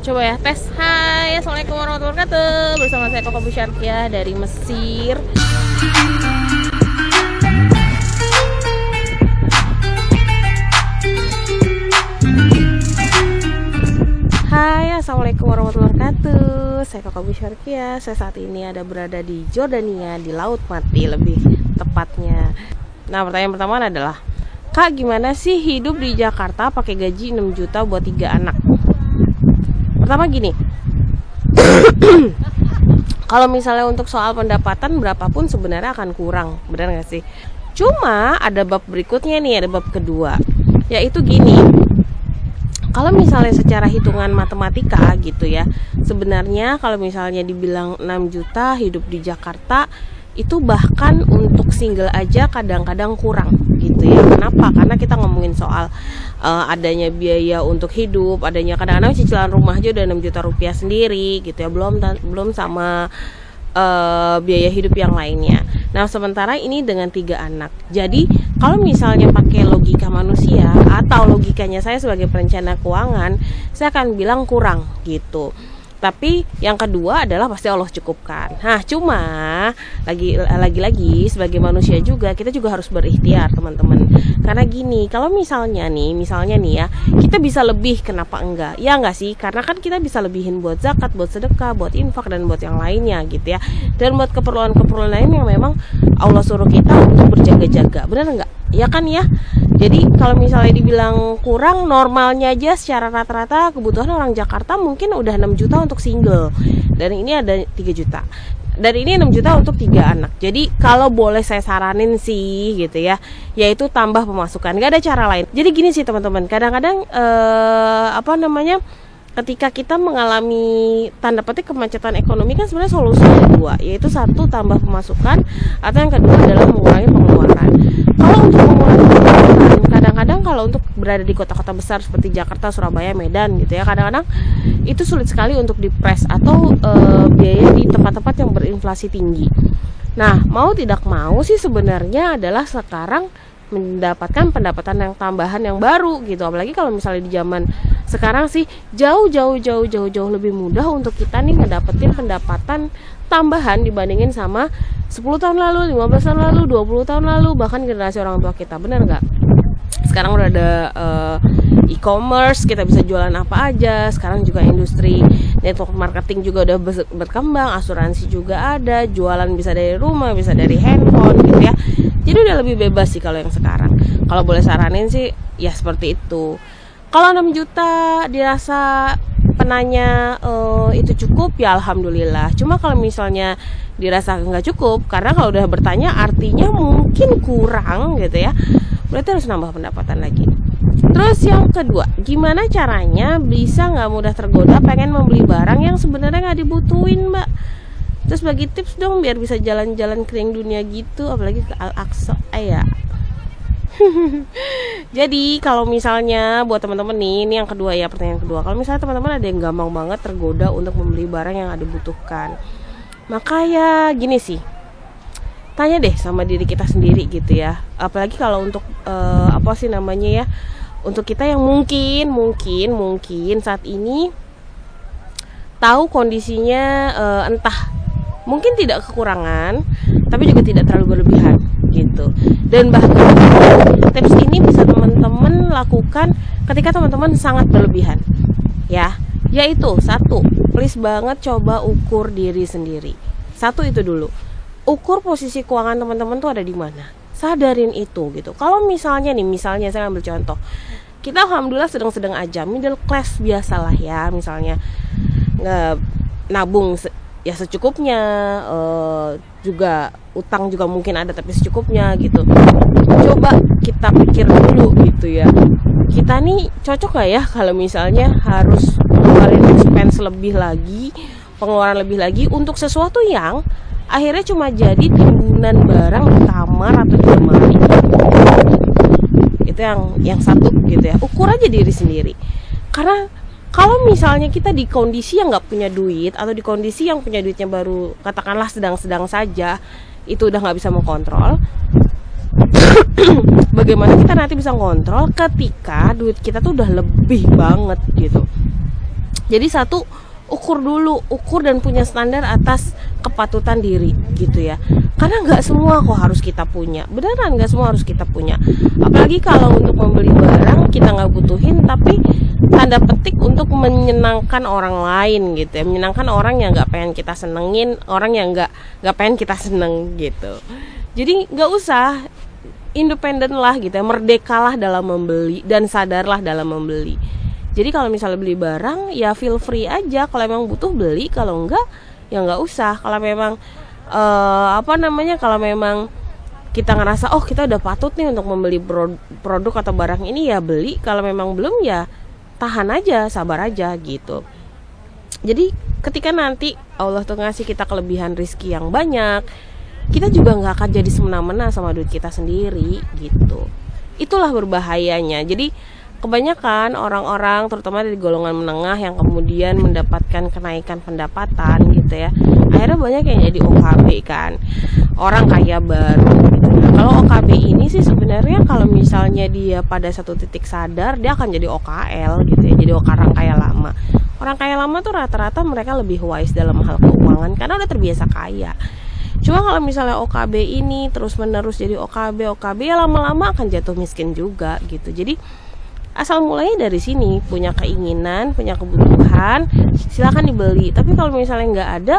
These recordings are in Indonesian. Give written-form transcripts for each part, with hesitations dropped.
Coba ya, tes. Hai, assalamualaikum warahmatullahi wabarakatuh. Bersama saya Koko Busyarkiah dari Mesir. Hai, assalamualaikum warahmatullahi wabarakatuh. Saya Koko Busyarkiah. Saya saat ini berada di Jordania, di Laut Mati lebih tepatnya. Nah, pertanyaan pertama adalah, Kak, gimana sih hidup di Jakarta pakai gaji 6 juta buat 3 anak? Pertama gini, kalau misalnya untuk soal pendapatan berapapun sebenarnya akan kurang, benar gak sih? Cuma ada bab berikutnya nih, ada bab kedua, yaitu gini. Kalau misalnya secara hitungan matematika gitu ya, sebenarnya kalau misalnya dibilang 6 juta hidup di Jakarta, itu bahkan untuk single aja kadang-kadang kurang gitu ya. Kenapa? Karena kita ngomongin soal adanya biaya untuk hidup, adanya kadang-kadang cicilan rumah aja udah 6 juta rupiah sendiri gitu ya, belum sama biaya hidup yang lainnya. Nah, sementara ini dengan 3 anak. Jadi kalau misalnya pakai logika manusia atau logikanya saya sebagai perencana keuangan, saya akan bilang kurang gitu. Tapi yang kedua adalah pasti Allah cukupkan. Nah, cuma lagi-lagi sebagai manusia juga kita juga harus berikhtiar, teman-teman. Karena gini, kalau misalnya nih ya, kita bisa lebih, kenapa enggak? Ya enggak sih? Karena kan kita bisa lebihin buat zakat, buat sedekah, buat infak dan buat yang lainnya gitu ya. Dan buat keperluan-keperluan lain yang memang Allah suruh kita untuk berjaga-jaga. Benar enggak? Ya kan ya. Jadi kalau misalnya dibilang kurang, normalnya aja secara rata-rata kebutuhan orang Jakarta mungkin udah 6 juta untuk single. Dan ini ada 3 juta. Dan ini 6 juta untuk 3 anak. Jadi kalau boleh saya saranin sih gitu ya, yaitu tambah pemasukan. Gak ada cara lain. Jadi gini sih teman-teman, kadang-kadang ketika kita mengalami tanda petik kemacetan ekonomi kan sebenarnya solusinya ada 2, yaitu 1 tambah pemasukan, atau yang kedua adalah mengurangi pengeluaran. Kalau untuk mengurangi pengeluaran, kadang-kadang kalau untuk berada di kota-kota besar seperti Jakarta, Surabaya, Medan gitu ya, kadang-kadang itu sulit sekali untuk dipres atau biaya di tempat-tempat yang berinflasi tinggi. Nah, mau tidak mau sih sebenarnya adalah sekarang mendapatkan pendapatan yang tambahan yang baru gitu. Apalagi kalau misalnya di zaman sekarang sih jauh lebih mudah untuk kita nih ngedapetin pendapatan tambahan dibandingin sama 10 tahun lalu, 15 tahun lalu, 20 tahun lalu, bahkan generasi orang tua kita. Benar nggak? Sekarang udah ada e-commerce, kita bisa jualan apa aja. Sekarang juga industri network marketing juga udah berkembang, asuransi juga ada, jualan bisa dari rumah, bisa dari handphone gitu ya. Jadi udah lebih bebas sih kalau yang sekarang. Kalau boleh saranin sih ya seperti itu. Kalau 6 juta dirasa penanya itu cukup, ya alhamdulillah. Cuma kalau misalnya dirasa nggak cukup, karena kalau udah bertanya artinya mungkin kurang gitu ya, berarti harus nambah pendapatan lagi. Terus yang kedua, gimana caranya bisa nggak mudah tergoda pengen membeli barang yang sebenarnya nggak dibutuhin, Mbak? Terus bagi tips dong biar bisa jalan-jalan keliling dunia gitu, apalagi ke Al-Aqsa ya. Jadi kalau misalnya buat teman-teman nih, ini yang kedua ya, pertanyaan kedua. Kalau misalnya teman-teman ada yang gampang banget tergoda untuk membeli barang yang ada dibutuhkan, maka ya gini sih, tanya deh sama diri kita sendiri gitu ya. Apalagi kalau untuk untuk kita yang mungkin saat ini tahu kondisinya entah mungkin tidak kekurangan, tapi juga tidak terlalu berlebihan gitu. Dan bahkan tips ini bisa teman-teman lakukan ketika teman-teman sangat berlebihan ya, yaitu 1, please banget coba ukur diri sendiri. 1 itu dulu, ukur posisi keuangan teman-teman tuh ada di mana, sadarin itu gitu. Kalau misalnya saya ambil contoh, kita alhamdulillah sedang aja middle class biasalah ya, misalnya nabung ya secukupnya, juga utang juga mungkin ada tapi secukupnya gitu. Coba kita pikir dulu gitu ya, kita nih cocok gak ya kalau misalnya harus ngeluarin expense lebih lagi, pengeluaran lebih lagi untuk sesuatu yang akhirnya cuma jadi timbunan barang di kamar atau di lemari. Itu yang 1 gitu ya. Ukur aja diri sendiri. Karena kalau misalnya kita di kondisi yang nggak punya duit, atau di kondisi yang punya duitnya baru katakanlah sedang-sedang saja, itu udah nggak bisa mengkontrol. Bagaimana kita nanti bisa ngontrol ketika duit kita tuh udah lebih banget gitu. Jadi satu, ukur dan punya standar atas kepatutan diri gitu ya. Karena nggak semua kok harus kita punya, beneran nggak semua harus kita punya. Apalagi kalau untuk membeli barang kita nggak butuhin, tapi tanda petik untuk menyenangkan orang lain gitu ya, menyenangkan orang yang nggak pengen kita senengin, orang yang nggak pengen kita seneng gitu. Jadi nggak usah, independen lah gitu ya, merdekalah dalam membeli dan sadarlah dalam membeli. Jadi kalau misalnya beli barang ya feel free aja, kalau emang butuh beli, kalau enggak ya nggak usah. Kalau memang kalau memang kita ngerasa kita udah patut nih untuk membeli produk atau barang ini, ya beli. Kalau memang belum ya tahan aja, sabar aja gitu. Jadi ketika nanti Allah tuh ngasih kita kelebihan rezeki yang banyak, kita juga nggak akan jadi semena-mena sama duit kita sendiri gitu. Itulah berbahayanya. Jadi kebanyakan orang-orang terutama dari golongan menengah yang kemudian mendapatkan kenaikan pendapatan gitu ya, akhirnya banyak yang jadi OKB kan, orang kaya baru gitu. Nah, kalau OKB ini sih sebenarnya kalau misalnya dia pada satu titik sadar, dia akan jadi OKL gitu ya, jadi orang kaya lama. Orang kaya lama tuh rata-rata mereka lebih wise dalam hal keuangan karena udah terbiasa kaya. Cuma kalau misalnya OKB ini terus menerus jadi OKB ya lama-lama akan jatuh miskin juga gitu. Jadi asal mulainya dari sini, punya keinginan, punya kebutuhan, silakan dibeli. Tapi kalau misalnya nggak ada,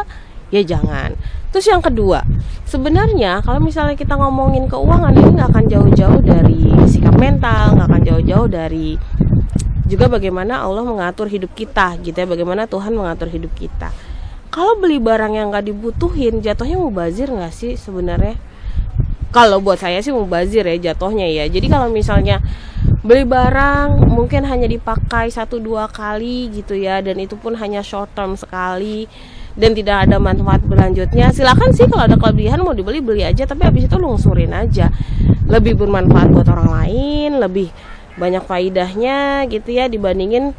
ya jangan. Terus yang kedua, sebenarnya kalau misalnya kita ngomongin keuangan, ini nggak akan jauh-jauh dari sikap mental, nggak akan jauh-jauh dari juga bagaimana Allah mengatur hidup kita gitu ya, bagaimana Tuhan mengatur hidup kita. Kalau beli barang yang nggak dibutuhin, jatuhnya mubazir nggak sih sebenarnya? Kalau buat saya sih mubazir ya jatuhnya ya. Jadi kalau misalnya beli barang mungkin hanya dipakai 1-2 kali gitu ya, dan itu pun hanya short term sekali dan tidak ada manfaat berlanjutnya, silakan sih kalau ada kelebihan mau beli aja, tapi habis itu lungsurin aja. Lebih bermanfaat buat orang lain, lebih banyak faidahnya gitu ya dibandingin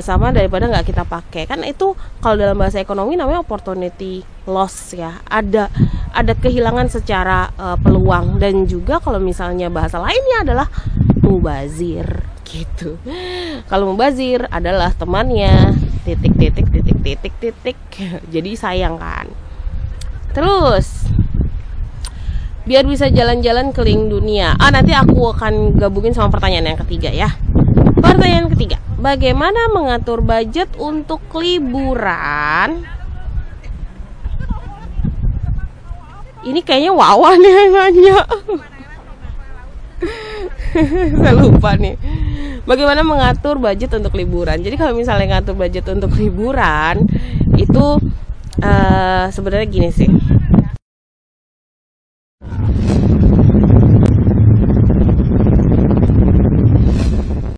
sama daripada nggak kita pakai. Kan itu kalau dalam bahasa ekonomi namanya opportunity loss ya, ada kehilangan secara peluang. Dan juga kalau misalnya bahasa lainnya adalah mubazir gitu. Kalau mubazir adalah temannya titik. Jadi sayang kan. Terus biar bisa jalan-jalan keliling dunia. Nanti aku akan gabungin sama pertanyaan yang ketiga ya. Pertanyaan ketiga, bagaimana mengatur budget untuk liburan? Ini kayaknya Wawan yang nanya. Saya lupa nih. Bagaimana mengatur budget untuk liburan? Jadi kalau misalnya ngatur budget untuk liburan itu sebenarnya gini sih.